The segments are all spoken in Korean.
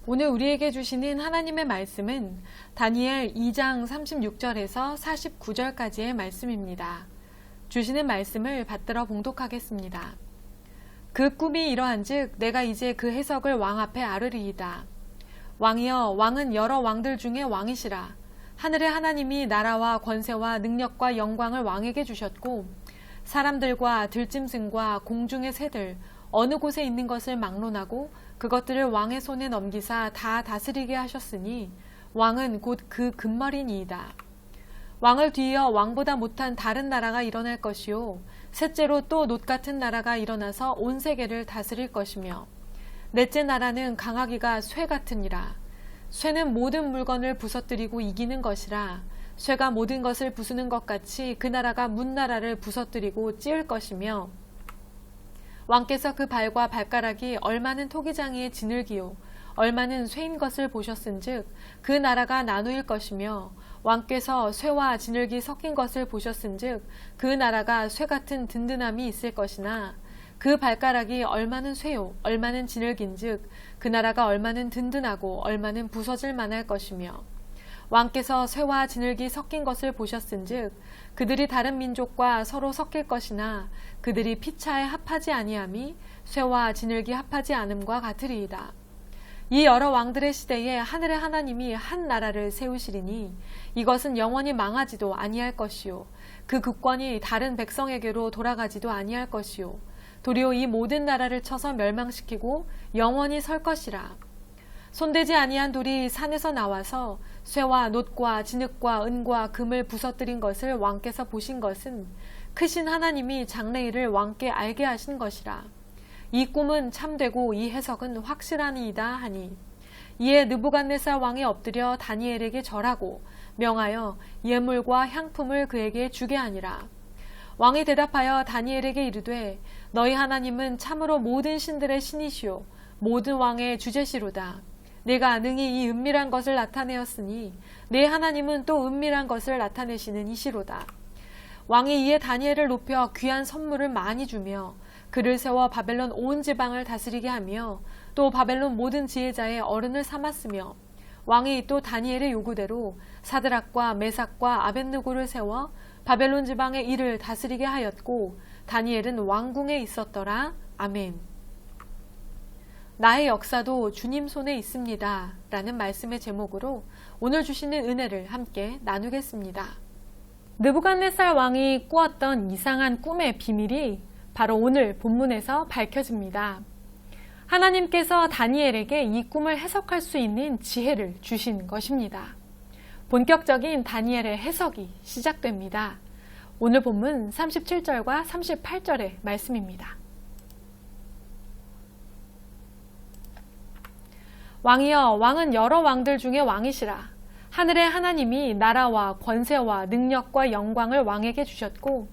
오늘 우리에게 주시는 하나님의 말씀은 다니엘 2장 36절에서 49절까지의 말씀입니다. 주시는 말씀을 받들어 봉독하겠습니다. 그 꿈이 이러한즉 내가 이제 그 해석을 왕 앞에 아뢰리이다. 왕이여, 왕은 여러 왕들 중에 왕이시라. 하늘의 하나님이 나라와 권세와 능력과 영광을 왕에게 주셨고 사람들과 들짐승과 공중의 새들 어느 곳에 있는 것을 막론하고 그것들을 왕의 손에 넘기사 다 다스리게 하셨으니 왕은 곧 그 금머리니이다. 왕을 뒤이어 왕보다 못한 다른 나라가 일어날 것이요 셋째로 또 놋 같은 나라가 일어나서 온 세계를 다스릴 것이며 넷째 나라는 강하기가 쇠 같으니라. 쇠는 모든 물건을 부서뜨리고 이기는 것이라. 쇠가 모든 것을 부수는 것 같이 그 나라가 문나라를 부서뜨리고 찌을 것이며 왕께서 그 발과 발가락이 얼마는 토기장이의 지늘기요 얼마는 쇠인 것을 보셨은즉 그 나라가 나누일 것이며 왕께서 쇠와 지늘기 섞인 것을 보셨은즉 그 나라가 쇠 같은 든든함이 있을 것이나 그 발가락이 얼마는 쇠요 얼마는 지늘긴즉 그 나라가 얼마는 든든하고 얼마는 부서질 만할 것이며 왕께서 쇠와 지늘기 섞인 것을 보셨은즉 그들이 다른 민족과 서로 섞일 것이나 그들이 피차에 합하지 아니함이 쇠와 지늘기 합하지 않음과 같으리이다. 이 여러 왕들의 시대에 하늘의 하나님이 한 나라를 세우시리니 이것은 영원히 망하지도 아니할 것이요 그 국권이 다른 백성에게로 돌아가지도 아니할 것이요 도리어 이 모든 나라를 쳐서 멸망시키고 영원히 설 것이라. 손대지 아니한 돌이 산에서 나와서 쇠와 놋과 진흙과 은과 금을 부서뜨린 것을 왕께서 보신 것은 크신 하나님이 장래일을 왕께 알게 하신 것이라. 이 꿈은 참되고 이 해석은 확실하니이다 하니 이에 느부갓네살 왕이 엎드려 다니엘에게 절하고 명하여 예물과 향품을 그에게 주게 하니라. 왕이 대답하여 다니엘에게 이르되 너희 하나님은 참으로 모든 신들의 신이시오 모든 왕의 주제시로다. 내가 능히 이 은밀한 것을 나타내었으니 내 하나님은 또 은밀한 것을 나타내시는 이시로다. 왕이 이에 다니엘을 높여 귀한 선물을 많이 주며 그를 세워 바벨론 온 지방을 다스리게 하며 또 바벨론 모든 지혜자의 어른을 삼았으며 왕이 또 다니엘의 요구대로 사드락과 메삭과 아벳느고를 세워 바벨론 지방의 일을 다스리게 하였고 다니엘은 왕궁에 있었더라. 아멘. 나의 역사도 주님 손에 있습니다. 라는 말씀의 제목으로 오늘 주시는 은혜를 함께 나누겠습니다. 느부갓네살 왕이 꾸었던 이상한 꿈의 비밀이 바로 오늘 본문에서 밝혀집니다. 하나님께서 다니엘에게 이 꿈을 해석할 수 있는 지혜를 주신 것입니다. 본격적인 다니엘의 해석이 시작됩니다. 오늘 본문 37절과 38절의 말씀입니다. 왕이여, 왕은 여러 왕들 중에 왕이시라. 하늘의 하나님이 나라와 권세와 능력과 영광을 왕에게 주셨고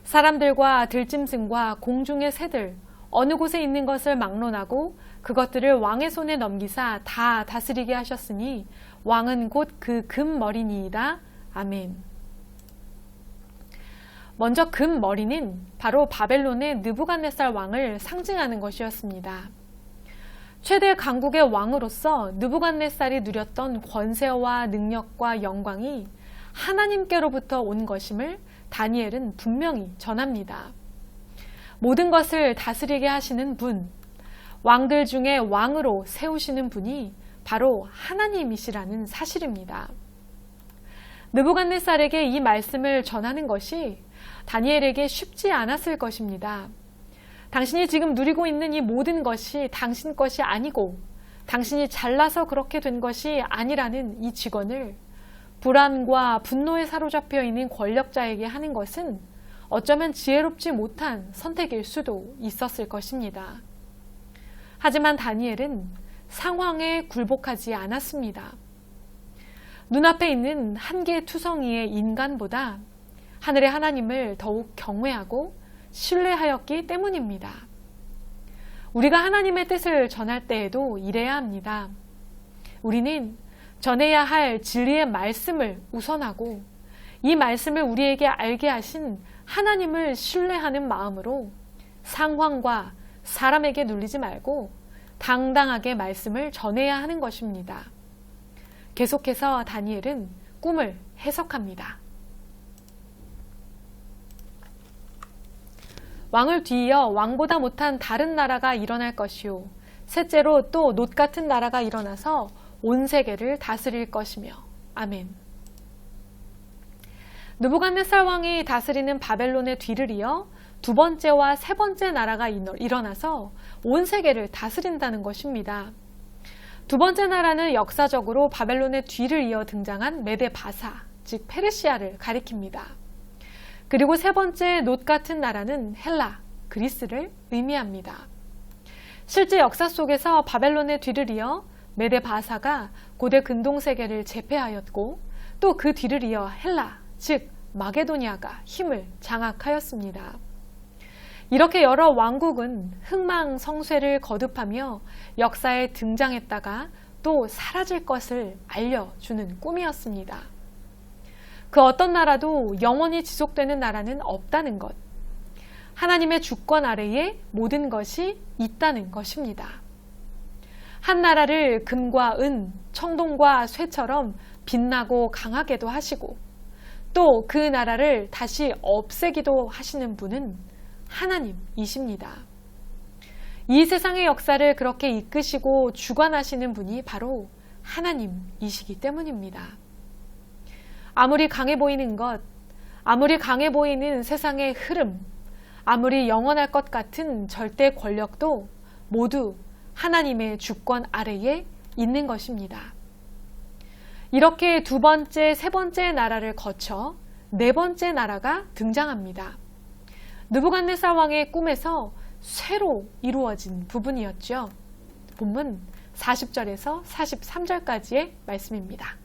사람들과 들짐승과 공중의 새들 어느 곳에 있는 것을 막론하고 그것들을 왕의 손에 넘기사 다 다스리게 하셨으니 왕은 곧 그 금머리니이다. 아멘. 먼저 금머리는 바로 바벨론의 느부갓네살 왕을 상징하는 것이었습니다. 최대 강국의 왕으로서 느부갓네살이 누렸던 권세와 능력과 영광이 하나님께로부터 온 것임을 다니엘은 분명히 전합니다. 모든 것을 다스리게 하시는 분, 왕들 중에 왕으로 세우시는 분이 바로 하나님이시라는 사실입니다. 느부갓네살에게 이 말씀을 전하는 것이 다니엘에게 쉽지 않았을 것입니다. 당신이 지금 누리고 있는 이 모든 것이 당신 것이 아니고 당신이 잘나서 그렇게 된 것이 아니라는 이 직언을 불안과 분노에 사로잡혀 있는 권력자에게 하는 것은 어쩌면 지혜롭지 못한 선택일 수도 있었을 것입니다. 하지만 다니엘은 상황에 굴복하지 않았습니다. 눈앞에 있는 한계투성이의 인간보다 하늘의 하나님을 더욱 경외하고 신뢰하였기 때문입니다. 우리가 하나님의 뜻을 전할 때에도 이래야 합니다. 우리는 전해야 할 진리의 말씀을 우선하고 이 말씀을 우리에게 알게 하신 하나님을 신뢰하는 마음으로 상황과 사람에게 눌리지 말고 당당하게 말씀을 전해야 하는 것입니다. 계속해서 다니엘은 꿈을 해석합니다. 왕을 뒤이어 왕보다 못한 다른 나라가 일어날 것이요. 셋째로 또 놋 같은 나라가 일어나서 온 세계를 다스릴 것이며. 아멘. 느부갓네살 왕이 다스리는 바벨론의 뒤를 이어 두 번째와 세 번째 나라가 일어나서 온 세계를 다스린다는 것입니다. 두 번째 나라는 역사적으로 바벨론의 뒤를 이어 등장한 메데 바사, 즉 페르시아를 가리킵니다. 그리고 세 번째 놋 같은 나라는 헬라, 그리스를 의미합니다. 실제 역사 속에서 바벨론의 뒤를 이어 메데 바사가 고대 근동세계를 제패하였고 또 그 뒤를 이어 헬라, 즉 마게도니아가 힘을 장악하였습니다. 이렇게 여러 왕국은 흥망성쇠를 거듭하며 역사에 등장했다가 또 사라질 것을 알려주는 꿈이었습니다. 그 어떤 나라도 영원히 지속되는 나라는 없다는 것. 하나님의 주권 아래에 모든 것이 있다는 것입니다. 한 나라를 금과 은, 청동과 쇠처럼 빛나고 강하게도 하시고 또 그 나라를 다시 없애기도 하시는 분은 하나님이십니다. 이 세상의 역사를 그렇게 이끄시고 주관하시는 분이 바로 하나님이시기 때문입니다. 아무리 강해 보이는 것, 아무리 강해 보이는 세상의 흐름, 아무리 영원할 것 같은 절대 권력도 모두 하나님의 주권 아래에 있는 것입니다. 이렇게 두 번째, 세 번째 나라를 거쳐 네 번째 나라가 등장합니다. 느부갓네살 왕의 꿈에서 쇠로 이루어진 부분이었죠. 본문 40절에서 43절까지의 말씀입니다.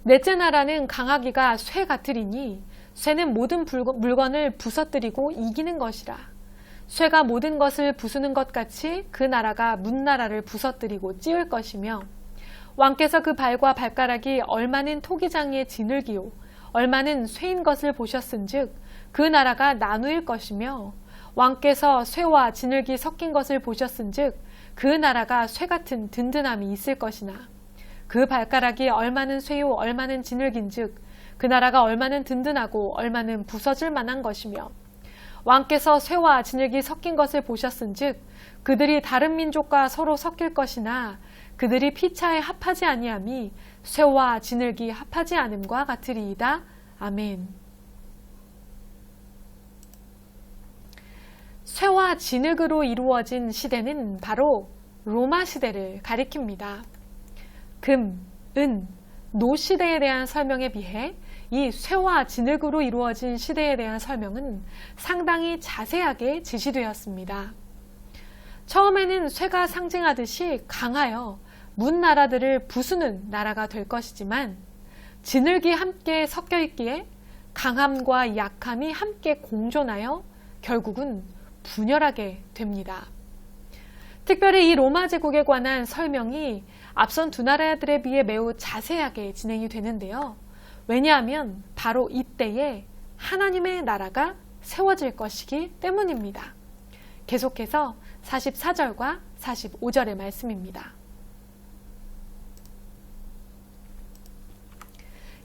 넷째 나라는 강하기가 쇠 같으리니 쇠는 모든 물건을 부서뜨리고 이기는 것이라. 쇠가 모든 것을 부수는 것 같이 그 나라가 문나라를 부서뜨리고 찌을 것이며 왕께서 그 발과 발가락이 얼마는 토기장의 지늘기요 얼마는 쇠인 것을 보셨은즉 그 나라가 나누일 것이며 왕께서 쇠와 지늘기 섞인 것을 보셨은즉 그 나라가 쇠 같은 든든함이 있을 것이나 그 발가락이 얼마는 쇠요 얼마는 지늘긴즉 그 나라가 얼마는 든든하고 얼마는 부서질 만한 것이며 왕께서 쇠와 지늘기 섞인 것을 보셨은즉 그들이 다른 민족과 서로 섞일 것이나 그들이 피차에 합하지 아니함이 쇠와 지늘기 합하지 않음과 같으리이다. 아멘. 쇠와 진흙으로 이루어진 시대는 바로 로마 시대를 가리킵니다. 금, 은, 노 시대에 대한 설명에 비해 이 쇠와 진흙으로 이루어진 시대에 대한 설명은 상당히 자세하게 지시되었습니다. 처음에는 쇠가 상징하듯이 강하여 문나라들을 부수는 나라가 될 것이지만 진흙이 함께 섞여 있기에 강함과 약함이 함께 공존하여 결국은 분열하게 됩니다. 특별히 이 로마 제국에 관한 설명이 앞선 두 나라들에 비해 매우 자세하게 진행이 되는데요. 왜냐하면 바로 이때에 하나님의 나라가 세워질 것이기 때문입니다. 계속해서 44절과 45절의 말씀입니다.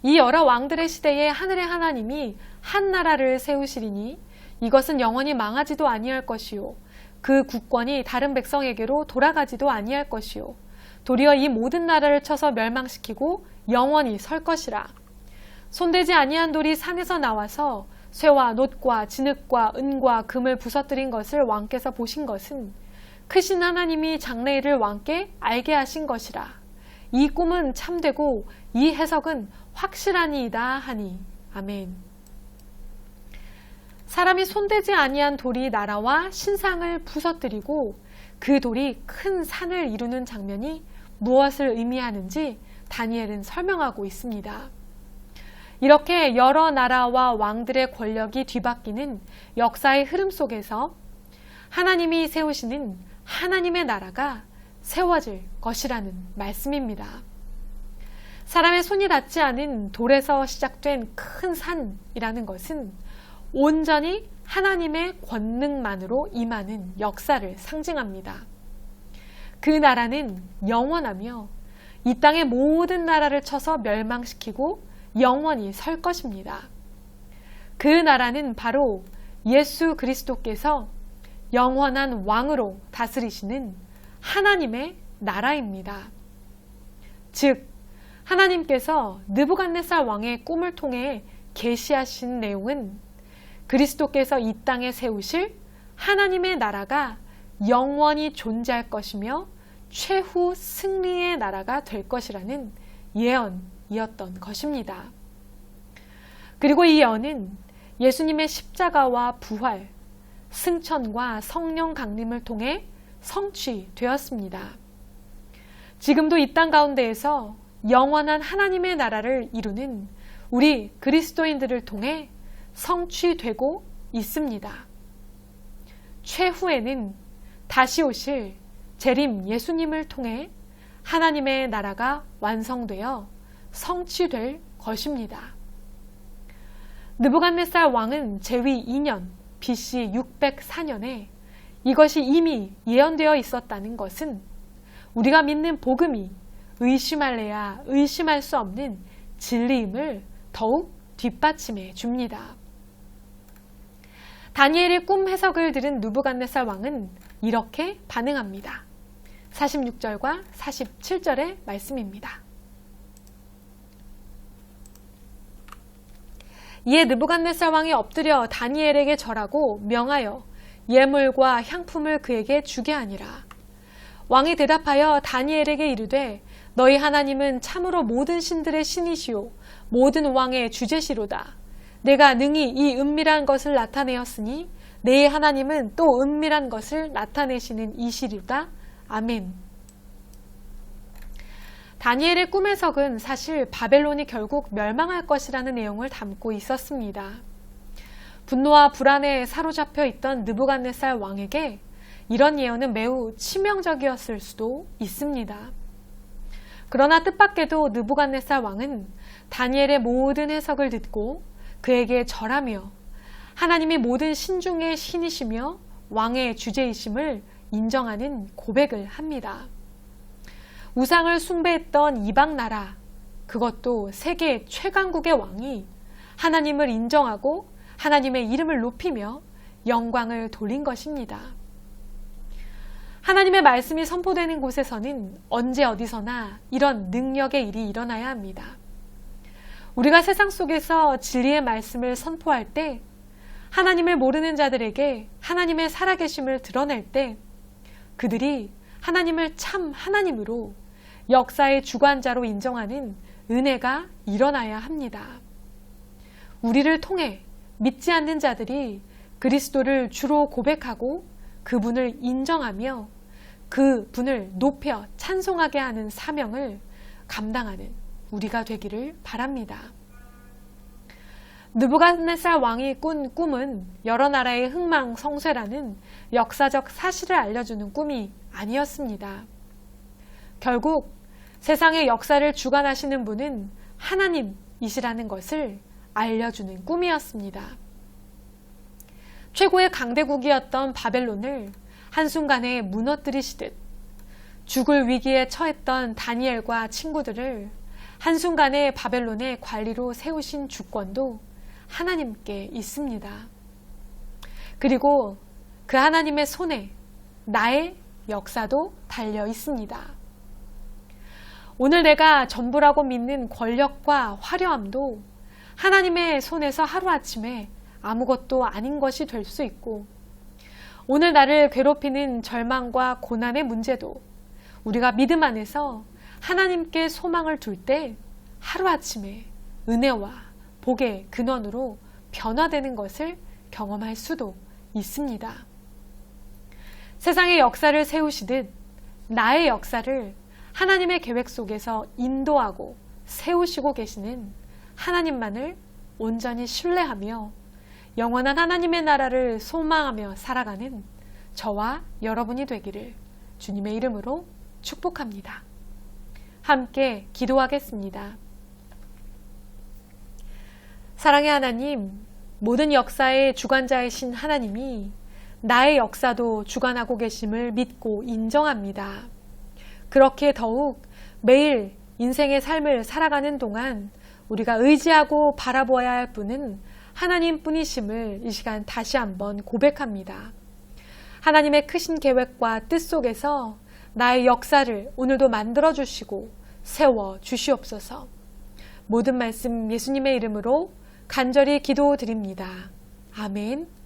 이 여러 왕들의 시대에 하늘의 하나님이 한 나라를 세우시리니 이것은 영원히 망하지도 아니할 것이요 그 국권이 다른 백성에게로 돌아가지도 아니할 것이요 도리어 이 모든 나라를 쳐서 멸망시키고 영원히 설 것이라. 손대지 아니한 돌이 산에서 나와서 쇠와 놋과 진흙과 은과 금을 부서뜨린 것을 왕께서 보신 것은 크신 하나님이 장래일을 왕께 알게 하신 것이라. 이 꿈은 참되고 이 해석은 확실하니이다 하니. 아멘. 사람이 손대지 아니한 돌이 나라와 신상을 부서뜨리고 그 돌이 큰 산을 이루는 장면이 무엇을 의미하는지 다니엘은 설명하고 있습니다. 이렇게 여러 나라와 왕들의 권력이 뒤바뀌는 역사의 흐름 속에서 하나님이 세우시는 하나님의 나라가 세워질 것이라는 말씀입니다. 사람의 손이 닿지 않은 돌에서 시작된 큰 산이라는 것은 온전히 하나님의 권능만으로 임하는 역사를 상징합니다. 그 나라는 영원하며 이 땅의 모든 나라를 쳐서 멸망시키고 영원히 설 것입니다. 그 나라는 바로 예수 그리스도께서 영원한 왕으로 다스리시는 하나님의 나라입니다. 즉, 하나님께서 느부갓네살 왕의 꿈을 통해 계시하신 내용은 그리스도께서 이 땅에 세우실 하나님의 나라가 영원히 존재할 것이며 최후 승리의 나라가 될 것이라는 예언이었던 것입니다. 그리고 이 예언은 예수님의 십자가와 부활, 승천과 성령 강림을 통해 성취되었습니다. 지금도 이 땅 가운데에서 영원한 하나님의 나라를 이루는 우리 그리스도인들을 통해 성취되고 있습니다. 최후에는 다시 오실 재림 예수님을 통해 하나님의 나라가 완성되어 성취될 것입니다. 느부갓네살 왕은 제위 2년 BC 604년에 이것이 이미 예언되어 있었다는 것은 우리가 믿는 복음이 의심할래야 의심할 수 없는 진리임을 더욱 뒷받침해 줍니다. 다니엘의 꿈 해석을 들은 느부갓네살 왕은 이렇게 반응합니다. 46절과 47절의 말씀입니다. 이에 느부갓네살 왕이 엎드려 다니엘에게 절하고 명하여 예물과 향품을 그에게 주게 하니라. 왕이 대답하여 다니엘에게 이르되 너희 하나님은 참으로 모든 신들의 신이시오 모든 왕의 주제시로다. 내가 능히 이 은밀한 것을 나타내었으니 내 하나님은 또 은밀한 것을 나타내시는 이시로다. 아멘. 다니엘의 꿈 해석은 사실 바벨론이 결국 멸망할 것이라는 내용을 담고 있었습니다. 분노와 불안에 사로잡혀 있던 느부갓네살 왕에게 이런 예언은 매우 치명적이었을 수도 있습니다. 그러나 뜻밖에도 느부갓네살 왕은 다니엘의 모든 해석을 듣고 그에게 절하며 하나님이 모든 신 중의 신이시며 왕의 주제이심을 인정하는 고백을 합니다. 우상을 숭배했던 이방 나라, 그것도 세계 최강국의 왕이 하나님을 인정하고 하나님의 이름을 높이며 영광을 돌린 것입니다. 하나님의 말씀이 선포되는 곳에서는 언제 어디서나 이런 능력의 일이 일어나야 합니다. 우리가 세상 속에서 진리의 말씀을 선포할 때, 하나님을 모르는 자들에게 하나님의 살아계심을 드러낼 때 그들이 하나님을 참 하나님으로 역사의 주관자로 인정하는 은혜가 일어나야 합니다. 우리를 통해 믿지 않는 자들이 그리스도를 주로 고백하고 그분을 인정하며 그분을 높여 찬송하게 하는 사명을 감당하는 우리가 되기를 바랍니다. 느부갓네살 왕이 꾼 꿈은 여러 나라의 흥망성쇠라는 역사적 사실을 알려주는 꿈이 아니었습니다. 결국 세상의 역사를 주관하시는 분은 하나님이시라는 것을 알려주는 꿈이었습니다. 최고의 강대국이었던 바벨론을 한순간에 무너뜨리시듯 죽을 위기에 처했던 다니엘과 친구들을 한순간에 바벨론의 관리로 세우신 주권도 하나님께 있습니다. 그리고 그 하나님의 손에 나의 역사도 달려 있습니다. 오늘 내가 전부라고 믿는 권력과 화려함도 하나님의 손에서 하루아침에 아무것도 아닌 것이 될 수 있고, 오늘 나를 괴롭히는 절망과 고난의 문제도 우리가 믿음 안에서 하나님께 소망을 둘 때 하루아침에 은혜와 복의 근원으로 변화되는 것을 경험할 수도 있습니다. 세상의 역사를 세우시듯 나의 역사를 하나님의 계획 속에서 인도하고 세우시고 계시는 하나님만을 온전히 신뢰하며 영원한 하나님의 나라를 소망하며 살아가는 저와 여러분이 되기를 주님의 이름으로 축복합니다. 함께 기도하겠습니다. 사랑의 하나님, 모든 역사의 주관자이신 하나님이 나의 역사도 주관하고 계심을 믿고 인정합니다. 그렇게 더욱 매일 인생의 삶을 살아가는 동안 우리가 의지하고 바라보아야 할 분은 하나님 뿐이심을 이 시간 다시 한번 고백합니다. 하나님의 크신 계획과 뜻 속에서 나의 역사를 오늘도 만들어 주시고 세워 주시옵소서. 모든 말씀 예수님의 이름으로 간절히 기도드립니다. 아멘.